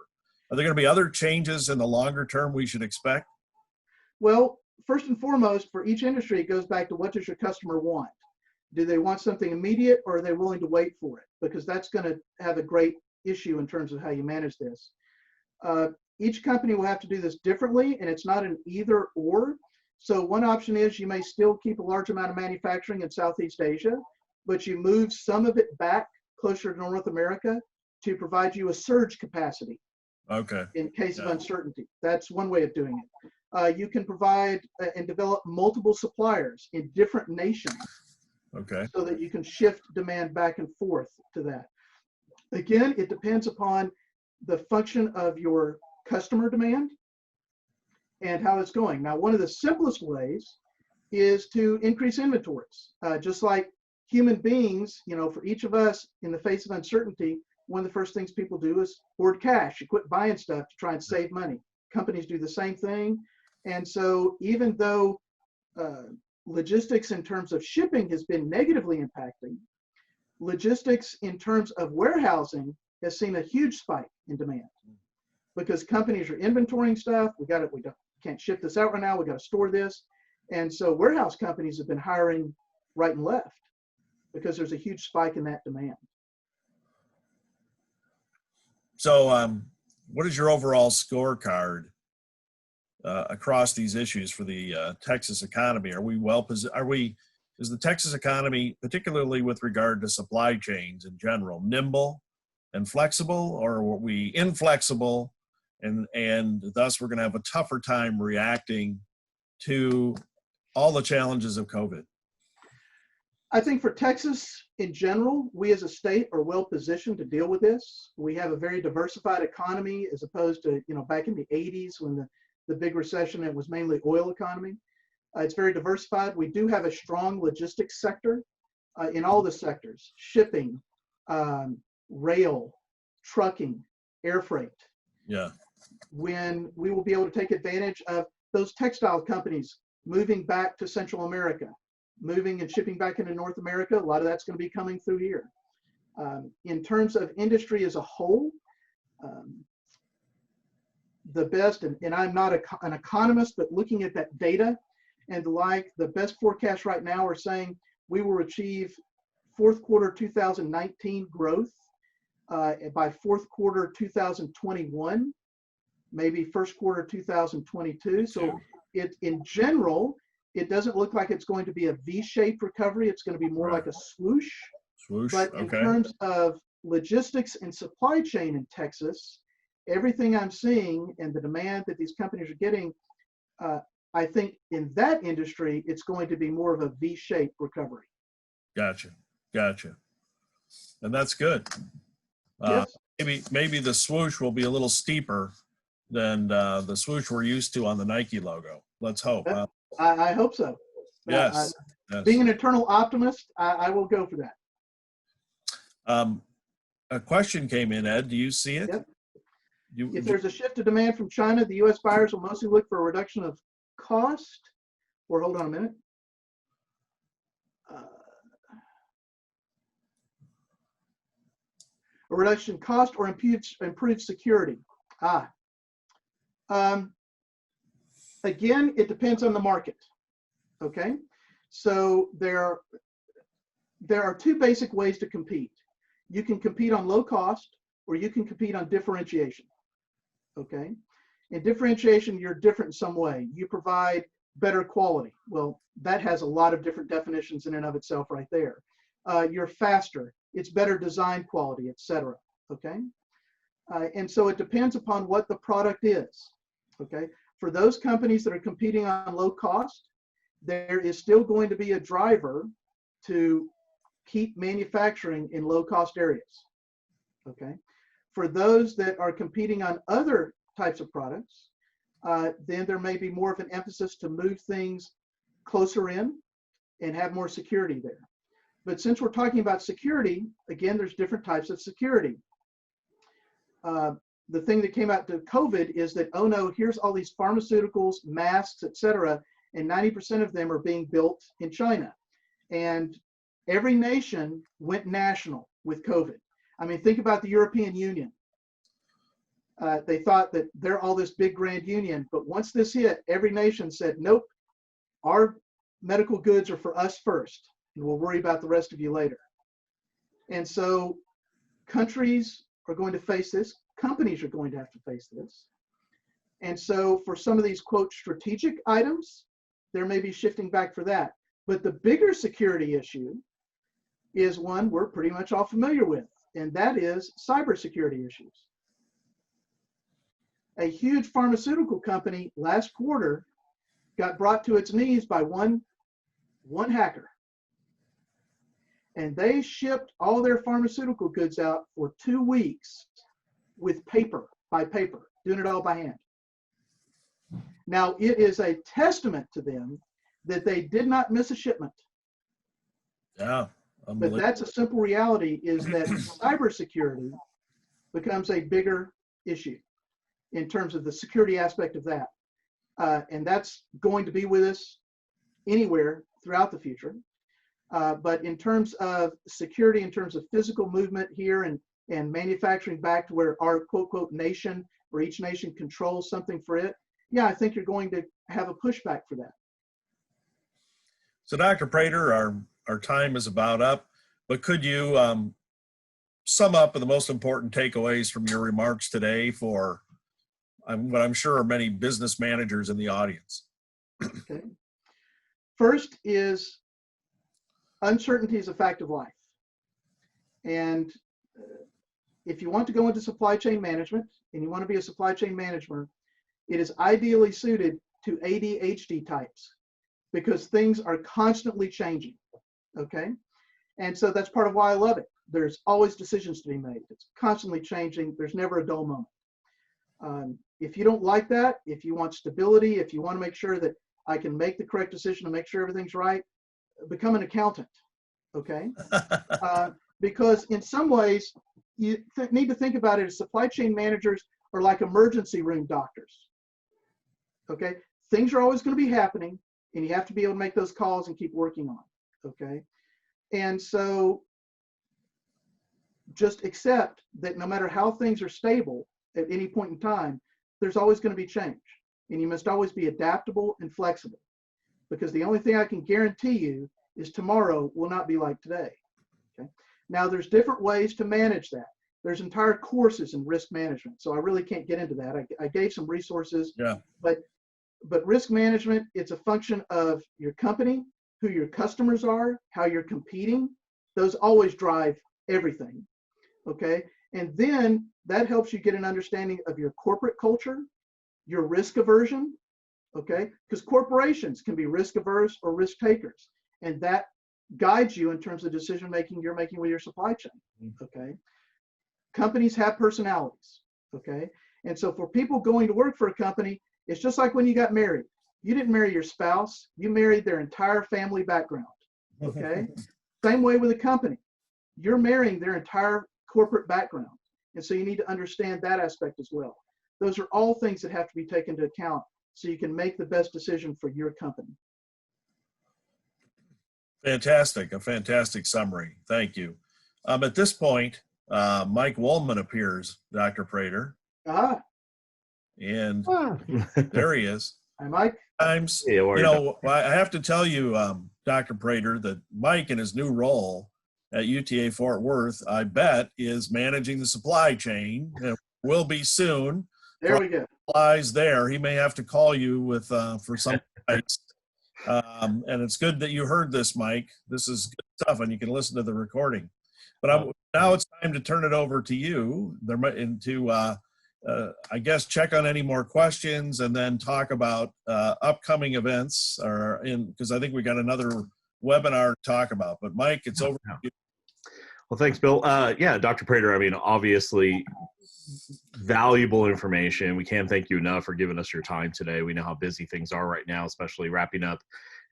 Are there going to be other changes in the longer term we should expect? Well, first and foremost, for each industry, it goes back to what does your customer want? Do they want something immediate, or are they willing to wait for it? Because that's going to have a great issue in terms of how you manage this. Each company will have to do this differently, and it's not an either or. So one option is you may still keep a large amount of manufacturing in Southeast Asia, but you move some of it back closer to North America to provide you a surge capacity. Okay. In case of uncertainty. That's one way of doing it. You can provide and develop multiple suppliers in different nations. Okay. So that you can shift demand back and forth to that. Again, it depends upon the function of your customer demand and how it's going. Now, one of the simplest ways is to increase inventories. Just like human beings, for each of us in the face of uncertainty, one of the first things people do is hoard cash. You quit buying stuff to try and save money. Companies do the same thing. And so even though logistics in terms of shipping has been negatively impacting, logistics in terms of warehousing has seen a huge spike in demand because companies are inventorying stuff. We can't ship this out right now. We got to store this. And so warehouse companies have been hiring right and left because there's a huge spike in that demand. So what is your overall scorecard across these issues for the Texas economy? Are we is the Texas economy, particularly with regard to supply chains in general, nimble and flexible, or are we inflexible and thus we're going to have a tougher time reacting to all the challenges of COVID? I think for Texas in general, we as a state are well positioned to deal with this. We have a very diversified economy as opposed to, back in the 80s when the big recession, it was mainly oil economy. It's very diversified. We do have a strong logistics sector in all the sectors: shipping, rail, trucking, air freight. Yeah. When we will be able to take advantage of those textile companies moving back to Central America, moving and shipping back into North America, a lot of that's going to be coming through here. In terms of industry as a whole, the best, and I'm not an economist, but looking at that data and the best forecasts right now are saying we will achieve fourth quarter 2019 growth by fourth quarter 2021, maybe first quarter 2022. So in general, it doesn't look like it's going to be a V-shaped recovery. It's going to be more like a swoosh. Swoosh. But in terms of logistics and supply chain in Texas, everything I'm seeing and the demand that these companies are getting, I think in that industry, it's going to be more of a V-shaped recovery. Gotcha. And that's good. Yes. Maybe the swoosh will be a little steeper than the swoosh we're used to on the Nike logo. Let's hope. I hope so. Yes. Being an eternal optimist, I will go for that. A question came in, Ed. Do you see it? Yep. If there's a shift of demand from China, the U.S. buyers will mostly look for a reduction of cost. Or hold on a minute. A reduction in cost or improved security. Again, it depends on the market. Okay, so there are two basic ways to compete. You can compete on low cost, or you can compete on differentiation. Okay, in differentiation, you're different in some way. You provide better quality. Well, that has a lot of different definitions in and of itself right there. You're faster. It's better design quality, etc. Okay, and so it depends upon what the product is. Okay, for those companies that are competing on low cost, there is still going to be a driver to keep manufacturing in low cost areas. Okay, for those that are competing on other types of products, then there may be more of an emphasis to move things closer in and have more security there. But since we're talking about security, again, there's different types of security. The thing that came out to COVID is that, oh no, here's all these pharmaceuticals, masks, etc., and 90% of them are being built in China. And every nation went national with COVID. I mean, think about the European Union. They thought that they're all this big grand union, but once this hit, every nation said, nope, our medical goods are for us first, and we'll worry about the rest of you later. And so countries are going to face this. Companies are going to have to face this. And so for some of these, quote, strategic items, there may be shifting back for that. But the bigger security issue is one we're pretty much all familiar with, and that is cybersecurity issues. A huge pharmaceutical company last quarter got brought to its knees by one hacker. And they shipped all their pharmaceutical goods out for 2 weeks with paper, by paper, doing it all by hand. Now, it is a testament to them that they did not miss a shipment. Yeah. But that's a simple reality, is that cybersecurity becomes a bigger issue in terms of the security aspect of that. And that's going to be with us anywhere throughout the future. But in terms of security, in terms of physical movement here and manufacturing back to where our quote, quote, nation, where each nation controls something for it, yeah, I think you're going to have a pushback for that. So Dr. Prater, our time is about up, but could you sum up the most important takeaways from your remarks today for what I'm sure are many business managers in the audience? Okay. First is uncertainty is a fact of life. And if you want to go into supply chain management and you want to be a supply chain manager, it is ideally suited to ADHD types because things are constantly changing, okay? And so that's part of why I love it. There's always decisions to be made. It's constantly changing. There's never a dull moment. If you don't like that, if you want stability, if you want to make sure that I can make the correct decision to make sure everything's right, become an accountant, okay? Because in some ways, you need to think about it as supply chain managers are like emergency room doctors, okay? Things are always going to be happening, and you have to be able to make those calls and keep working on it, okay? And so just accept that no matter how things are stable at any point in time, there's always going to be change. And you must always be adaptable and flexible, because the only thing I can guarantee you is tomorrow will not be like today. Okay. Now there's different ways to manage that. There's entire courses in risk management, so I really can't get into that. I gave some resources, Yeah. But risk management, it's a function of your company, who your customers are, how you're competing. Those always drive everything. Okay. And then that helps you get an understanding of your corporate culture, your risk aversion, okay? Because corporations can be risk averse or risk takers, and that guides you in terms of decision making you're making with your supply chain, okay? Companies have personalities, okay? And so for people going to work for a company, it's just like when you got married. You didn't marry your spouse, you married their entire family background, okay? Same way with a company. You're marrying their entire corporate background. And so you need to understand that aspect as well. Those are all things that have to be taken into account so you can make the best decision for your company. Fantastic. A fantastic summary. Thank you. At this point, Mike Woolman appears, Dr. Prater. And there he is. Hi, Mike. Times, I have to tell you, Dr. Prater, that Mike in his new role at UTA Fort Worth, I bet, is managing the supply chain. It will be soon. There we go. Supplies there. He may have to call you with for some advice. And it's good that you heard this, Mike. This is good stuff, and you can listen to the recording. But now it's time to turn it over to you. I guess check on any more questions and then talk about upcoming events, because I think we got another webinar to talk about. But Mike, it's over to you. Well, thanks, Bill. Yeah, Dr. Prater, I mean, obviously valuable information. We can't thank you enough for giving us your time today. We know how busy things are right now, especially wrapping up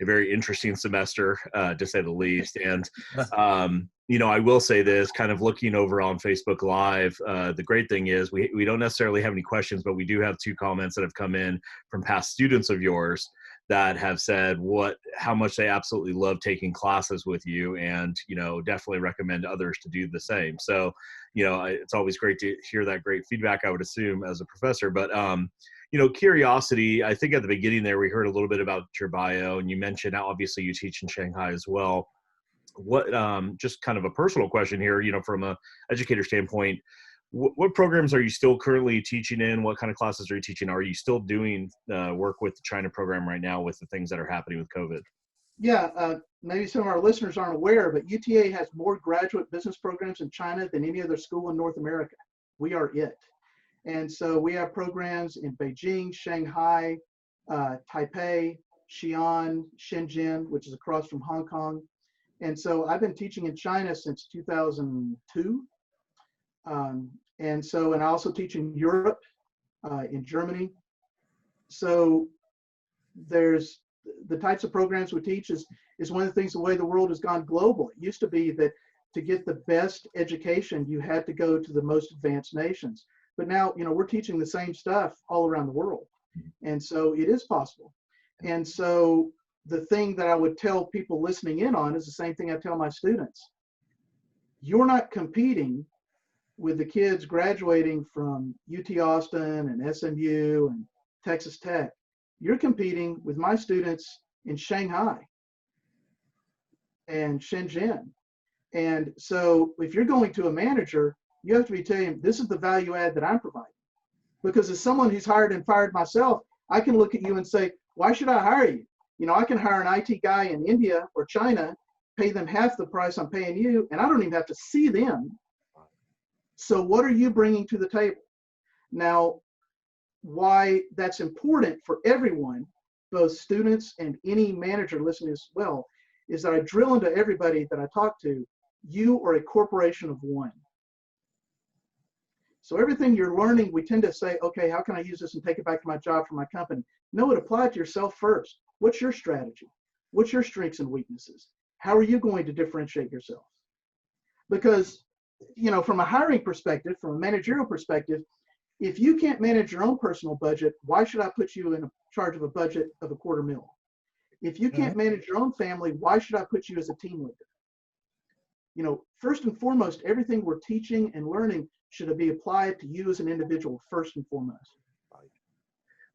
a very interesting semester, to say the least. And, I will say this, kind of looking over on Facebook Live, the great thing is we don't necessarily have any questions, but we do have 2 comments that have come in from past students of yours that have said how much they absolutely love taking classes with you, and definitely recommend others to do the same. So it's always great to hear that great feedback, I would assume, as a professor. But curiosity, I think at the beginning there we heard a little bit about your bio, and you mentioned how obviously you teach in Shanghai as well. What just kind of a personal question here, from a educator standpoint, what programs are you still currently teaching in? What kind of classes are you teaching? Are you still doing work with the China program right now with the things that are happening with COVID? Yeah, maybe some of our listeners aren't aware, but UTA has more graduate business programs in China than any other school in North America. We are it. And so we have programs in Beijing, Shanghai, Taipei, Xi'an, Shenzhen, which is across from Hong Kong. And so I've been teaching in China since 2002. And I also teach in Europe, in Germany. So there's the types of programs we teach is one of the things, the way the world has gone global. It used to be that to get the best education, you had to go to the most advanced nations. But now, we're teaching the same stuff all around the world. And so it is possible. And so the thing that I would tell people listening in on is the same thing I tell my students. You're not competing with the kids graduating from UT Austin and SMU and Texas Tech. You're competing with my students in Shanghai and Shenzhen. And so if you're going to a manager, you have to be telling him, this is the value add that I'm providing. Because as someone who's hired and fired myself, I can look at you and say, why should I hire you? I can hire an IT guy in India or China, pay them half the price I'm paying you, and I don't even have to see them. So what are you bringing to the table? Now, why that's important for everyone, both students and any manager listening as well, is that I drill into everybody that I talk to, you are a corporation of one. So everything you're learning, we tend to say, okay, how can I use this and take it back to my job for my company? No, it applies to yourself first. What's your strategy? What's your strengths and weaknesses? How are you going to differentiate yourself? Because, from a hiring perspective, from a managerial perspective, if you can't manage your own personal budget, why should I put you in charge of a budget of $250,000? If you can't manage your own family, why should I put you as a team leader? First and foremost, everything we're teaching and learning should be applied to you as an individual first and foremost.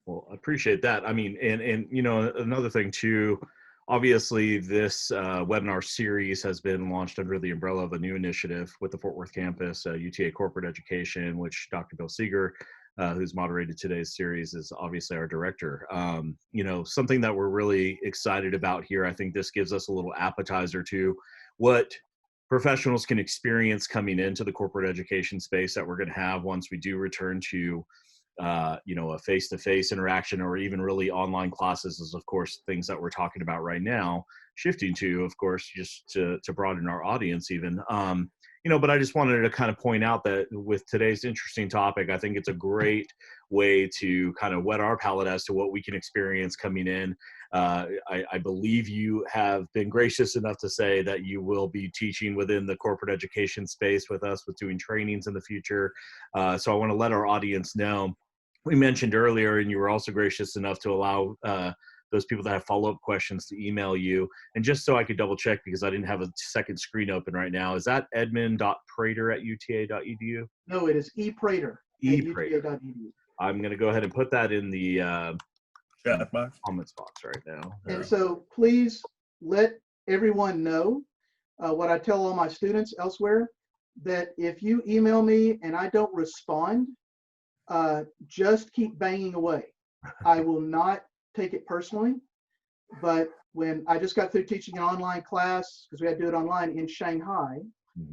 Well, I appreciate that. I mean, and another thing too, obviously this webinar series has been launched under the umbrella of a new initiative with the Fort Worth campus, UTA Corporate Education, which Dr. Bill Seeger, who's moderated today's series, is obviously our director. Something that we're really excited about here, I think this gives us a little appetizer to what professionals can experience coming into the corporate education space that we're going to have once we do return to a face-to-face interaction, or even really online classes is, of course, things that we're talking about right now, shifting to, of course, just to broaden our audience even. But I just wanted to kind of point out that with today's interesting topic, I think it's a great way to kind of whet our palate as to what we can experience coming in. I believe you have been gracious enough to say that you will be teaching within the corporate education space with us, with doing trainings in the future. So I want to let our audience know. We mentioned earlier, and you were also gracious enough to allow those people that have follow-up questions to email you. And just so I could double check, because I didn't have a second screen open right now, is that edmund.prater@uta.edu? No, it is ePrater at uta.edu. I'm going to go ahead and put that in the Chat box. comments box right now. And so please let everyone know what I tell all my students elsewhere, that if you email me and I don't respond, just keep banging away. I will not take it personally. But when I just got through teaching an online class, because we had to do it online in Shanghai,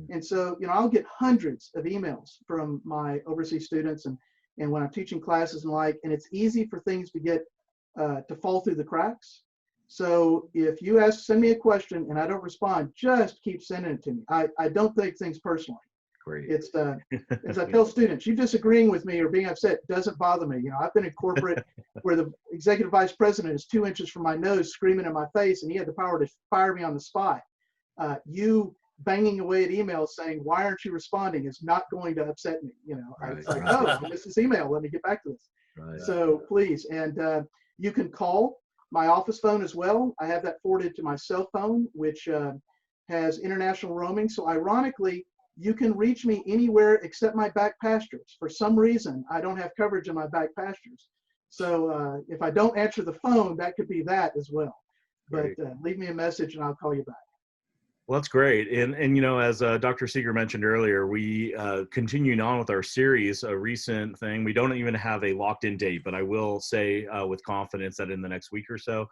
and so I'll get hundreds of emails from my overseas students, and when I'm teaching classes and and it's easy for things to get to fall through the cracks. So if you send me a question and I don't respond, just keep sending it to me. I don't take things personally. Great. It's as I tell students, you disagreeing with me or being upset doesn't bother me. I've been in corporate where the executive vice president is 2 inches from my nose screaming in my face, and he had the power to fire me on the spot. You banging away at emails saying, why aren't you responding, is not going to upset me. It's like, oh, I missed this email. Let me get back to this. Right. So please, and you can call my office phone as well. I have that forwarded to my cell phone, which has international roaming. So ironically, you can reach me anywhere except my back pastures. For some reason, I don't have coverage in my back pastures. So if I don't answer the phone, that could be that as well. But leave me a message and I'll call you back. Well, that's great. And you know, as Dr. Seeger mentioned earlier, we continuing on with our series, a recent thing. We don't even have a locked-in date, but I will say with confidence that in the next week or so,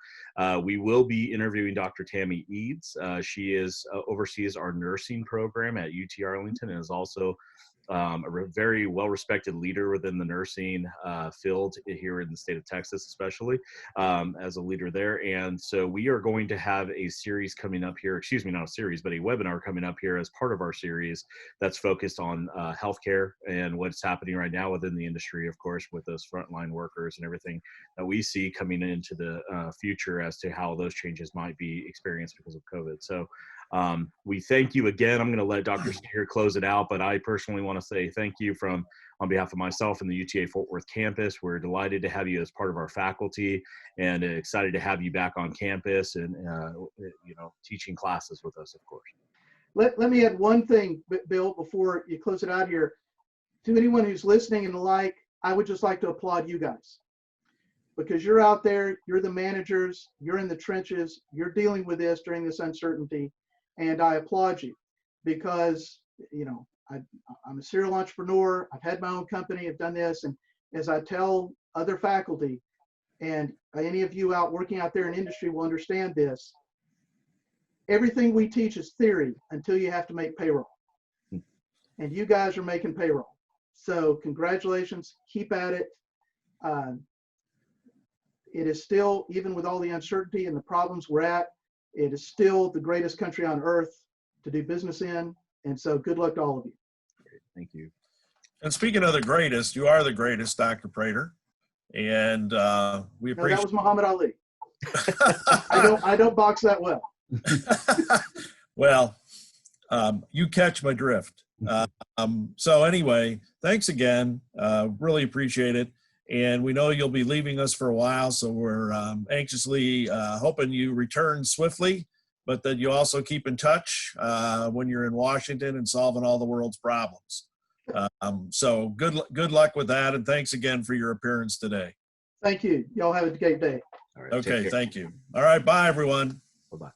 we will be interviewing Dr. Tammy Eads. She oversees our nursing program at UT Arlington and is also a very well-respected leader within the nursing field here in the state of Texas, especially as a leader there. And so we are going to have a series coming up here, excuse me, not a series, but a webinar coming up here as part of our series that's focused on healthcare and what's happening right now within the industry, of course, with those frontline workers and everything that we see coming into the future as to how those changes might be experienced because of COVID. So we thank you again. I'm going to let Dr. Seeger close it out, but I personally want to say thank you on behalf of myself and the UTA Fort Worth campus. We're delighted to have you as part of our faculty and excited to have you back on campus and, you know, teaching classes with us, of course. Let me add one thing, Bill, before you close it out here. To anyone who's listening and the like, I would just like to applaud you guys because you're out there, you're the managers, you're in the trenches, you're dealing with this during this uncertainty. And I applaud you because, you know, I'm a serial entrepreneur. I've had my own company. I've done this. And as I tell other faculty, and any of you out working out there in industry will understand this, everything we teach is theory until you have to make payroll. And you guys are making payroll. So congratulations. Keep at it. It is still, even with all the uncertainty and the problems we're at, it is still the greatest country on earth to do business in. And so good luck to all of you. Great. Thank you. And speaking of the greatest, you are the greatest, Dr. Prater. And we appreciate. No, that was Muhammad Ali. I don't box that well. Well, you catch my drift. So anyway, thanks again. Really appreciate it. And we know you'll be leaving us for a while, so we're anxiously hoping you return swiftly, but that you also keep in touch when you're in Washington and solving all the world's problems. So good luck with that, and thanks again for your appearance today. Thank you. Y'all have a great day. All right, Okay, thank you. All right, bye, everyone. Bye-bye.